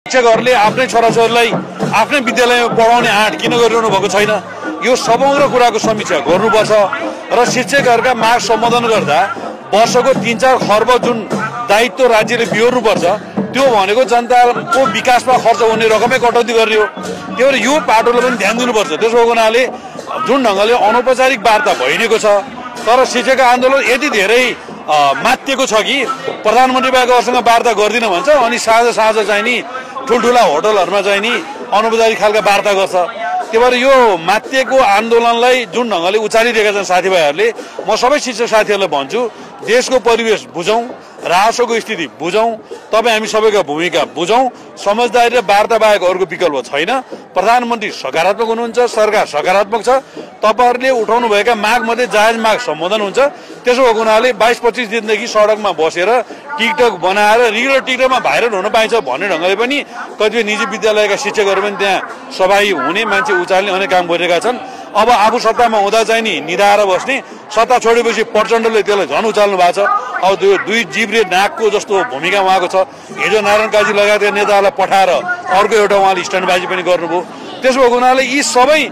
शिक्षकहरूले आफ्नै छोराछोरीलाई आफ्नै विद्यालयमा पढाउने आँट किन गरिरहनु भएको छैन? यो समग्र कुराको समीक्षा गर्नुपर्छ र शिक्षकहरूका माग सम्बोधन गर्दा वर्षको 3-4 खर्ब जुन दायित्व राज्यले बिहोर्नुपर्छ त्यो भनेको जनताको विकासमा खर्च हुने रकमै कटौती गर्ने हो। त्यही भएर यो पाटोले पनि ध्यान दिनुपर्छ। त्यसो हुनाले जुन ढङ्गले अनौपचारिक वार्ता भइरहेको छ तर शिक्षक आन्दोलन यति धेरै माथिएको छ कि प्रधानमन्त्री बाहेकसँग वार्ता गर्दिन भन्छ अनि साँझ चाहिँ नि ठुल्ठुला होटलहरुमा चाहिँ नि अनौपचारिक खालका वार्ता गर्छ। त्यही भएर यो माथिएको आन्दोलनलाई जुन ढङ्गले उचालिरहेका छन् साथीभाइहरूले, म सबै शिक्षक साथीहरूलाई भन्छु देशको परिवेश बुझौं, राजस्वको स्थिति बुझौं, तपाईँ हामी सबैको भूमिका बुझौं। समझदारी र वार्ता बाहेक अरूको विकल्प छैन। प्रधानमन्त्री सकारात्मक हुनुहुन्छ, सरकार सकारात्मक छ। तपाईहरुले उठाउनु भएका माग मध्ये जायज माग सम्बोधन हुन्छ। त्यसो भएको हुनाले 22-25 दिनदेखि सडकमा बसेर टिकटक बनाएर रेगुलर टिकटकमा भाइरल हुन पाइन्छ भन्ने ढङ्गले पनि कतिपय निजी विद्यालयका शिक्षकहरू पनि त्यहाँ सहभागी हुने, मान्छे उचाल्ने अनेक काम गरिरहेका छन्। अब आफू सत्तामा हुँदा चाहिँ नि निधाएर बस्ने, सत्ता छोडेपछि प्रचण्डले त्यसलाई झन् उचाल्नु भएको छ। अब त्यो दुई जिब्रे नाकको जस्तो भूमिका उहाँको छ। हिजो नारायण काजी लगायतका नेताहरूलाई पठाएर अर्को एउटा उहाँले स्ट्यान्डबाजी पनि गर्नुभयो। त्यसो भएको हुनाले यी सबै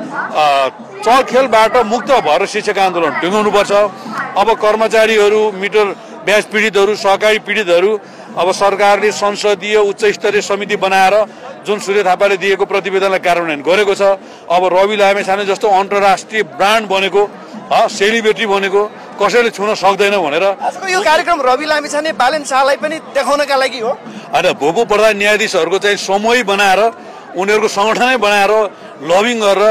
चलखेलबाट मुक्त भएर शिक्षक आन्दोलन टुङ्गाउनुपर्छ। अब कर्मचारीहरू, मिटर ब्याज पीडितहरू, सहकारी पीडितहरू, अब सरकारले संसदीय उच्च स्तरीय समिति बनाएर जुन सूर्य थापाले दिएको प्रतिवेदनलाई कार्यान्वयन गरेको छ। अब रवि लामेछाने जस्तो अन्तर्राष्ट्रिय ब्रान्ड बनेको, सेलिब्रिटी बनेको कसैले छुन सक्दैन भनेर यो कार्यक्रम रवि लामेछाने बालेन शाहलाई पनि देखाउनका लागि हो। हैन, भूपू प्रधान न्यायाधीशहरूको चाहिँ समूह बनाएर उनीहरूको संगठनै बनाएर लबिङ गरेर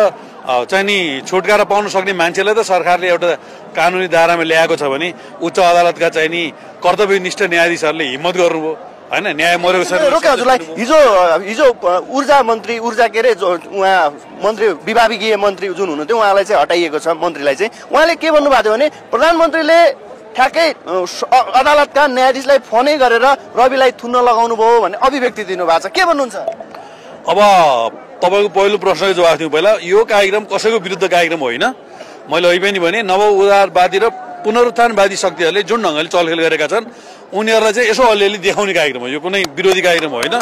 चाहिँ नि छुटकारा पाउन सक्ने मान्छेलाई त सरकारले एउटा कानुनी दायरामा ल्याएको छ भने उच्च अदालतका चाहिँ नि कर्तव्यनिष्ठ न्यायाधीशहरूले हिम्मत गर्नुभयो। हैन, न्याय मरेको छ। रोके हजुरलाई हिजो ऊर्जा मन्त्री के रे उहाँ मन्त्री विभागीय मन्त्री जुन हुनुहुन्थ्यो उहाँलाई चाहिँ हटाइएको छ। मन्त्रीलाई चाहिँ उहाँले के भन्नुभएको थियो भने प्रधानमन्त्रीले ठ्याक्कै अदालतका न्यायाधीशलाई फोनै गरेर रविलाई थुन्न लगाउनु भयो भन्ने अभिव्यक्ति दिनुभएको छ। के भन्नुहुन्छ? अब तपाईको पहिलो प्रश्नको जवाफ दिउँ। पहिला यो कार्यक्रम कसैको विरुद्ध कार्यक्रम होइन। मैले अघि पनि भने नव उदारवादी र पुनरुत्थानवादी शक्तिहरूले जुन ढङ्गले चलखेल गरेका छन् उनीहरूलाई चाहिँ यसो अलिअलि देखाउने कार्यक्रम हो। यो कुनै विरोधी कार्यक्रम होइन।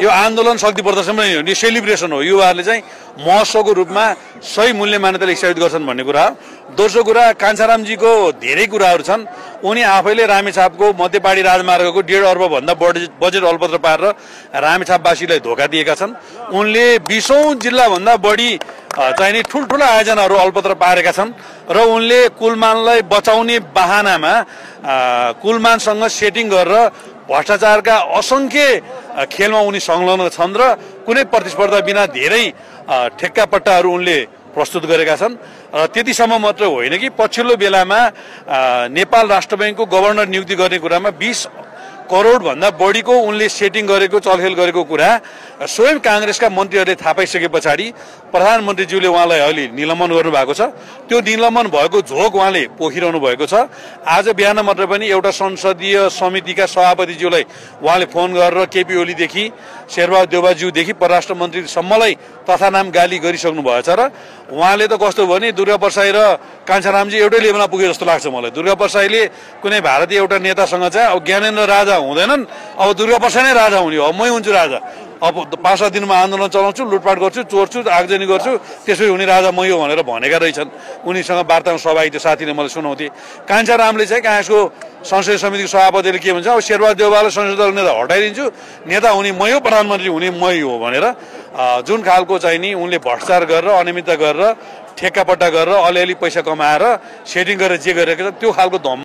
यो आन्दोलन शक्ति प्रदर्शन पनि हो, यो सेलिब्रेसन हो। युवाहरूले चाहिँ महोत्सवको रूपमा सही मूल्य मान्यताले स्थापित गर्छन् भन्ने कुरा हो। दोस्रो कुरा, कान्छारामजीको धेरै कुराहरू छन्। उनी आफैले रामेछापको मध्यपाडी राजमार्गको 1.5 अर्ब भन्दा बढी बजेट अलपत्र पारेर रामेछापवासीलाई धोका दिएका छन्। उनले 20औं जिल्ला भन्दा बढी चाहिँ नि ठुल्ठुला आयोजनाहरू अलपत्र पारेका छन् र उनले कुलमानलाई बचाउने बहानामा कुलमानसँग सेटिङ गरेर भ्रष्टाचारका असंख्य खेलमा उनी संलग्न छन् र कुनै प्रतिस्पर्धा बिना धेरै ठेक्कापट्टाहरू उनले प्रस्तुत गरेका छन्। त्यतिसम्म मात्र होइन कि पछिल्लो बेलामा नेपाल राष्ट्र बैंकको गभर्नर नियुक्ति गर्ने कुरामा 20 करोड भन्दा बढीको उनले सेटिङ गरेको, चलखेल गरेको कुरा स्वयं कांग्रेसका मन्त्रीहरूले थाहा पाइसके पछाडि प्रधानमन्त्रीज्यूले उहाँलाई अहिले निलम्बन गर्नुभएको छ। त्यो निलम्बन भएको झोक उहाँले पोखिरहनु भएको छ। आज बिहान मात्र पनि एउटा संसदीय समितिका सभापतिज्यूलाई उहाँले फोन गरेर केपी ओलीदेखि शेरबहादुर देउवाज्यूदेखि परराष्ट्र मन्त्रीसम्मलाई तथानाम गाली गरिसक्नु भएछ र उहाँले त कस्तो भने दुर्गा परसाई र कान्छारामजी एउटै लेभलमा पुगे जस्तो लाग्छ मलाई। दुर्गा परसाईले कुनै भारतीय एउटा नेतासँग चाहिँ अब ज्ञानेन्द्र राजा हुँदैनन्, अब दुर्गा परसाई नै राजा हुने हो। अब मै हुन्छु राजा, अब 5-7 दिनमा आन्दोलन चलाउँछु, लुटपाट गर्छु, चोर्छु, आगजनी गर्छु, त्यसै हुने राजा मै हो भनेर भनेका रहेछन्। उनीसँग वार्तामा सहभागी त्यो साथीले मलाई सुनाउँथे। कान्छारामले चाहिँ काङ्ग्रेसको संसदीय समितिको सभापतिले के भन्छ, अब शेरबहादुर देउवालाई संसद दलको नेता हटाइदिन्छु, नेता हुने मै हो, प्रधानमन्त्री हुने मै हो भनेर जुन खालको चाहिँ नि उनले भ्रष्टाचार गरेर अनियमितता गरेर ठेक्कापट्टा गरेर अलिअलि पैसा कमाएर सेटिङ गरेर जे गरेको छ त्यो खालको धम